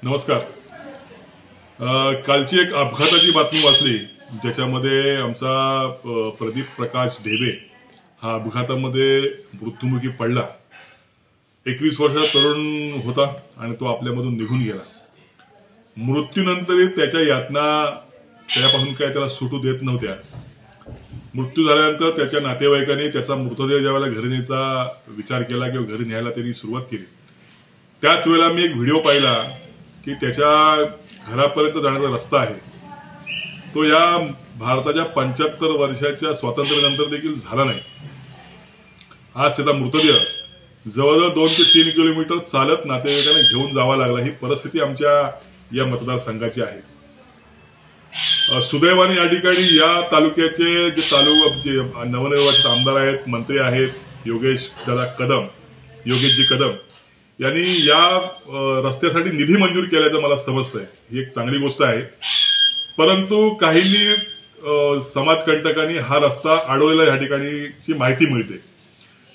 नमस्कार. कालची एक अपघाताची बातमी वाचली ज्याच्यामध्ये आमचा प्रदीप प्रकाश ढेबे हा अपघातामध्ये मृत्युमुखी पडला. 21 वर्षाचा तरुण होता आणि तो आपल्यामधून निघून गेला. मृत्यूनंतरही त्याच्या यातना त्यापासून काय त्याला सुटू देत नव्हत्या. मृत्यू झाल्यानंतर त्याच्या नातेवाईकांनी त्याचा मृतदेह ज्यावेळेला घरी न्यायचा विचार केला किंवा घरी न्यायला त्यांनी सुरुवात केली, त्याच वेळेला मी एक व्हिडिओ पाहिला की त्याच्या घरापर्यंत जाण्याचा रस्ता आहे तो या भारताच्या 75 वर्षाच्या स्वातंत्र्यानंतर देखील झाला नाही. आज त्याचा मृतदेह जवळजवळ 2 ते 3 किलोमीटर चालत नातेवाईकांना घेऊन जावा लागला. ही परिस्थिती आमच्या या मतदारसंघाची आहे. सुदैवाने या ठिकाणी या तालुक्याचे जे नवनिर्वाचित आमदार आहेत, मंत्री आहेत, योगेशजी कदम यांनी या रस्त्यासाठी निधी मंजूर केल्याचं मला समजतंय. ही एक चांगली गोष्ट आहे. परंतु काहींनी समाजकंटकांनी हा रस्ता अडवलेला या ठिकाणीची माहिती मिळते.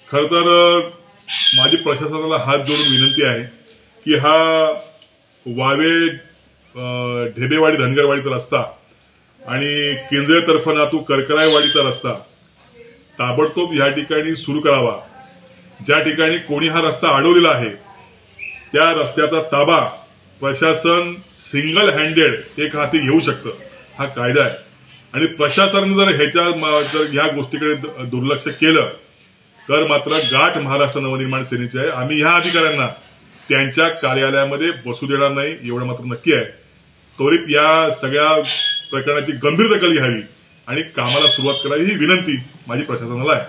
खरं तर माझी प्रशासनाला हात जोडून विनंती आहे की हा वावे ढेबेवाडी धनगरवाडीचा रस्ता आणि केंद्रीय तर्फे करकरायवाडीचा रस्ता ताबडतोब या ठिकाणी सुरू करावा. ज्या ठिकाणी कोणी हा रस्ता अडवलेला आहे त्या रस्त्याचा ताबा प्रशासन सिंगल हँडेड एक हाती घेऊ शकतं. हा कायदा आहे आणि प्रशासनाने जर ह्या गोष्टीकडे दुर्लक्ष केलं तर मात्र गाठ महाराष्ट्र नवनिर्माण सेनेची आहे. आम्ही ह्या अधिकाऱ्यांना त्यांच्या कार्यालयामध्ये बसू देणार नाही एवढं मात्र नक्की आहे. त्वरित या सगळ्या प्रकरणाची गंभीर दखल घ्यावी आणि कामाला सुरुवात करावी ही विनंती माझी प्रशासनाला आहे.